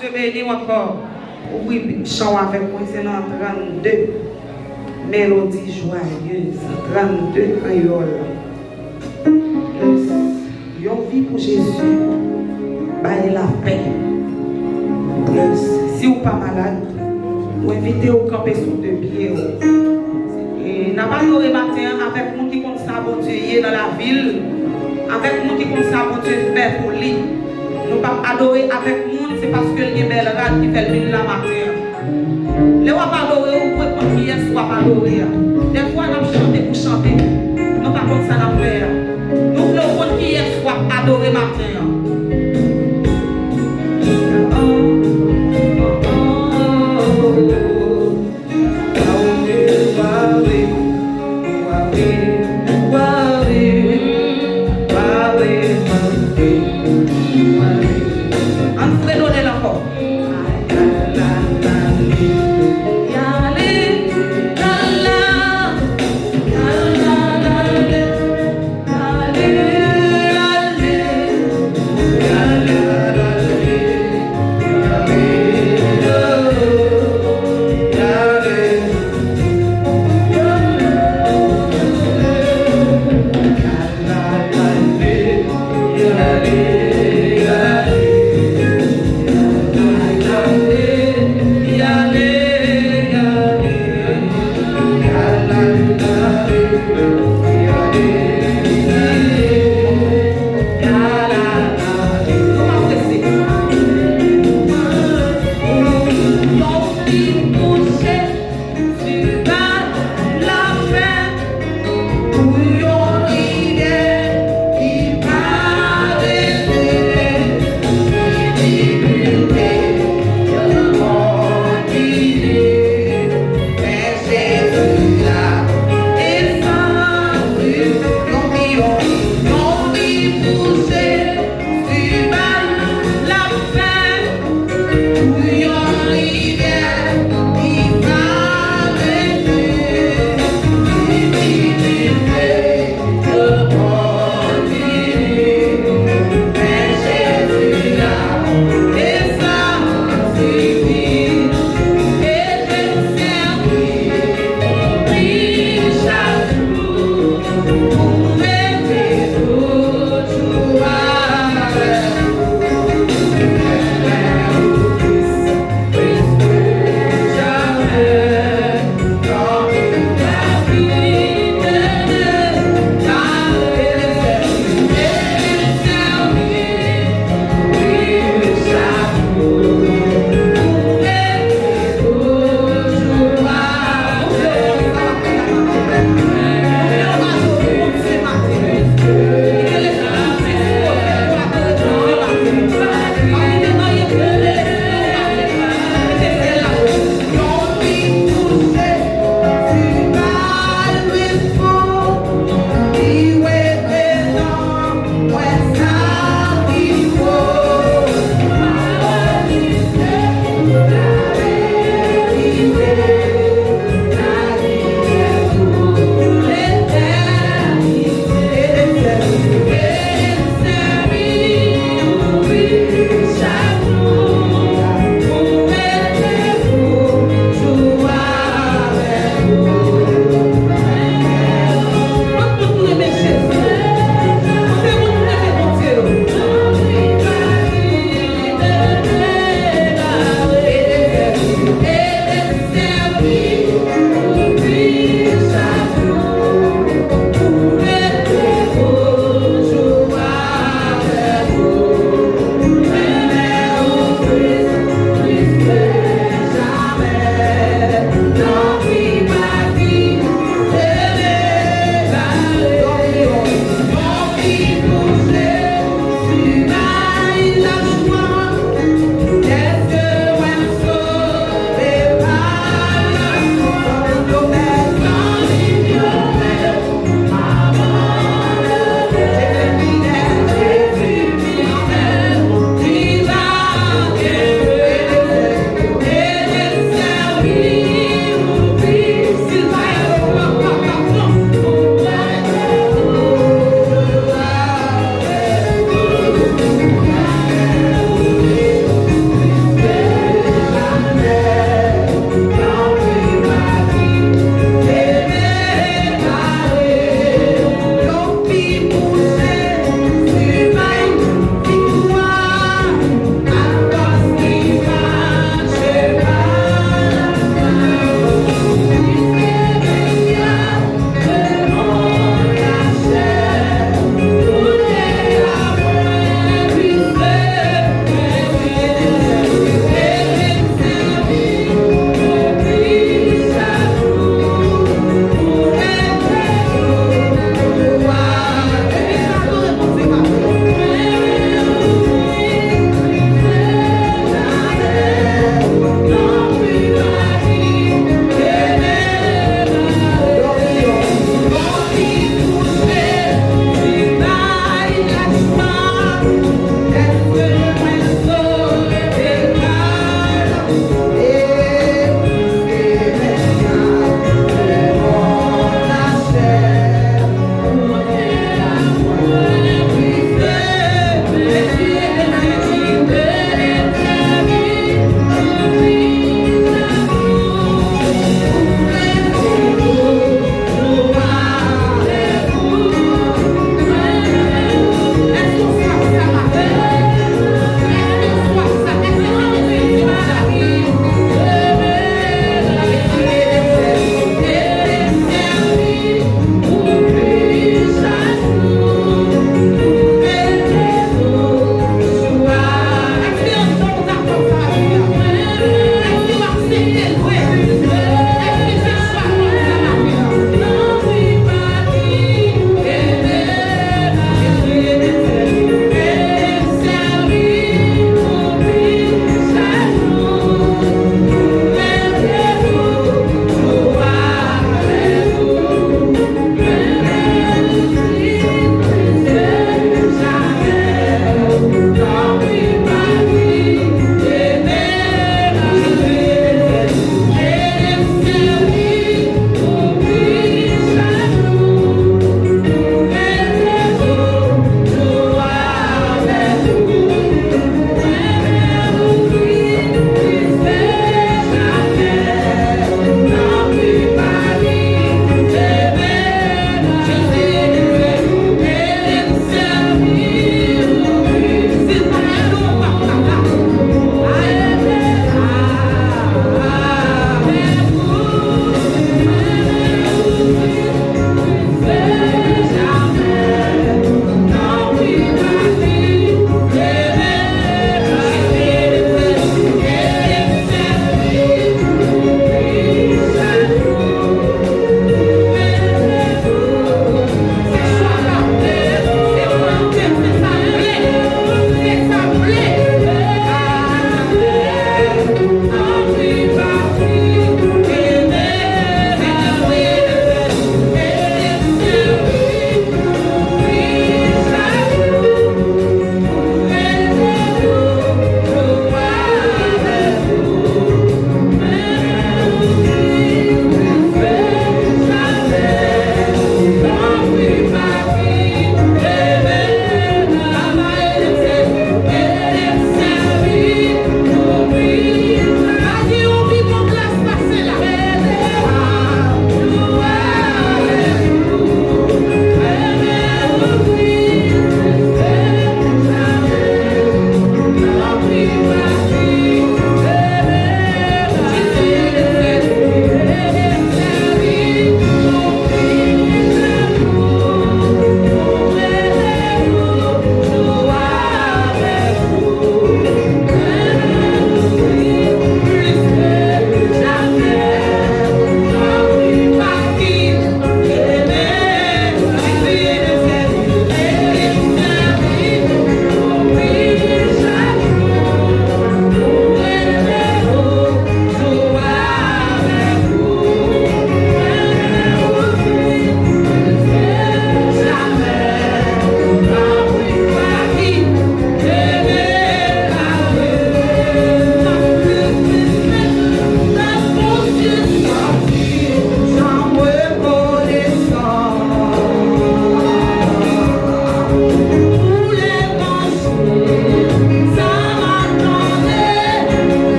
Dieu béni encore. Oui, chant avec moi, c'est dans 32. Mélodie joyeuse, 32 créoles. Yon vie pour Jésus, baille la paix. Si vous n'êtes pas malade, vous invitez au camper sur deux pieds. Et n'a pas adoré matin avec nous qui compte ça, bon Dieu, dans la ville, avec nous qui compte ça, bon Dieu, faire pour lui. Nous pas adorer avec nous, c'est parce que il y a belle rade qui fait le ville la matin. Les gens pas adorer, vous pouvez prendre qui est, soit pas adorer. Des fois, nous chantons pour chanter. Nous pas comme ça nous faire. Nous voulons prendre qui est, soit adorer matin.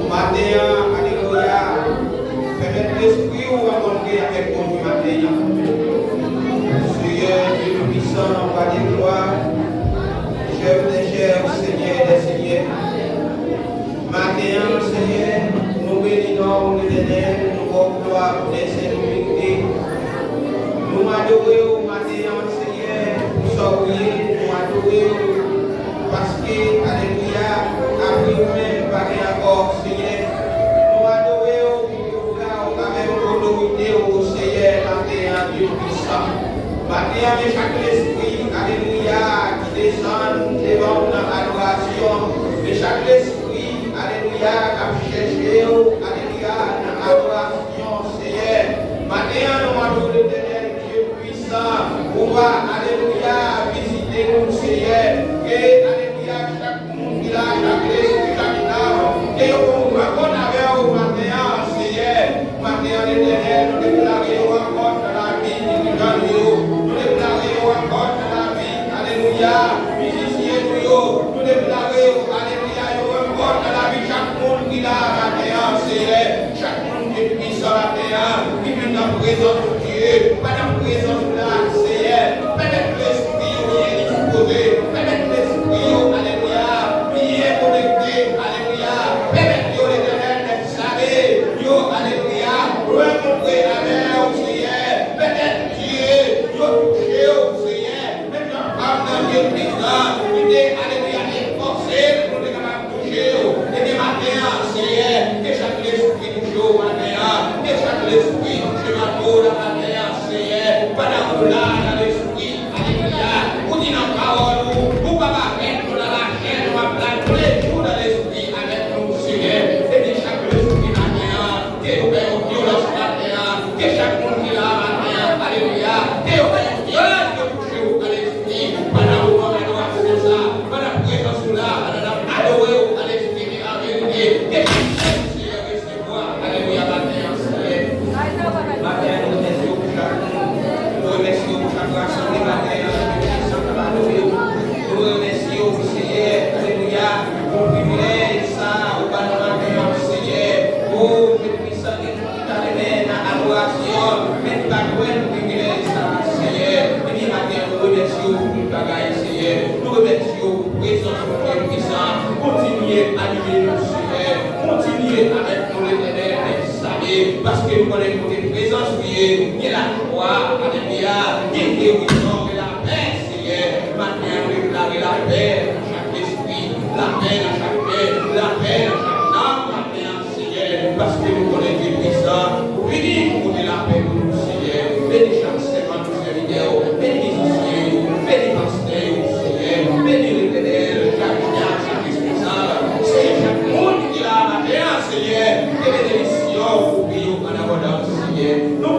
Matin, alléluia. Permettre l'esprit ou abonder avec mon Dieu matin. Seigneur, Dieu puissant, roi des gloires, chef des chefs, Seigneur des seigneurs. Matin, Seigneur, nous bénissons l'Éternel, nous rendons gloire pour les saints. Nous adorons matin, Seigneur, pour sauver, nous adorons parce que, alléluia, après nous-mêmes, par encore, Seigneur, nous adorons, nous avons l'autorité au Seigneur, matin, Dieu puissant. Matin, avec chaque esprit, alléluia, qui descend devant l'adoration, de chaque esprit, alléluia, qui a cherché, alléluia, dans l'adoration, Seigneur. Matin, nous adorons l'Éternel, Dieu puissant, pour alléluia, visiter nous, Seigneur, et alléluia, chaque monde qui a, chaque esprit, chaque âme, et on va avec au matin, Seigneur, matin, l'Éternel, nous déclarons encore dans la vie, nous déclarons encore dans la vie, alléluia, musiciens, nous déclarons, alléluia, encore dans la vie, chaque monde qui a matin, Seigneur, chaque monde qui est puissant la terre, qui vient dans la présence de Dieu, pas dans la présence de la Seigneur, peut-être l'esprit bien disposé, peut-être l'esprit, alléluia, bien connecté, alléluia, peut-être l'Éternel d'être salé, alléluia, rencontrer la mer au Seigneur, peut-être Dieu, touché au Seigneur, maintenant, dans Dieu puissant, il est, alléluia, forcé pour les capables de toucher, et des matins, Seigneur, que chaque esprit touche au matin, que chaque esprit touche ma peau la matin, Seigneur, pendant que là, dans l'esprit, alléluia, vous dites en parole, vous pas mettre dans la chaîne, on va placer tous les jours dans l'esprit avec nous, Seigneur, et de chaque esprit matin, que vous avez une violence matin, que chaque monde qui l'a matin, alléluia, que vous avez une violence de toucher à l'esprit, pendant que vous avez adoration ça, pendant que vous êtes là, adorer à l'esprit de la vérité, que chaque Seigneur recevoir, alléluia, matin, Seigneur. Matin, nous remercions pour chaque monde, nous remercions pour chaque assemblée matin, nous remercions, Seigneur, alléluia, pour le privilège, ça, au bas de matin, Seigneur, pour le puissant et tout à l'humaine, adoration, mais tu vas trouver le privilège, ça, Seigneur, et bien matin, nous remercions pour le bagage, Seigneur, nous remercions pour la présence de Dieu puissant, continuez à animer nous, Seigneur, continuez avec nous, l'Éternel, parce que nous connaissons votre présence, il y a la joie, alléluia, il y a guérison, il y a la paix, Seigneur. Maintenant, nous déclarons la paix dans chaque esprit, la paix dans chaque paix, la paix dans chaque âme, maintenant, Seigneur, parce que nous connaissons Dieu puissant. Venez pour la paix pour nous, Seigneur. Bénis chaque servant de serviteur, bénis les musiciens, bénis les pasteurs, Seigneur, bénis l'Éternel, chaque responsable, Seigneur, chaque monde qui l'a matin, Seigneur, et bénédiction. Nous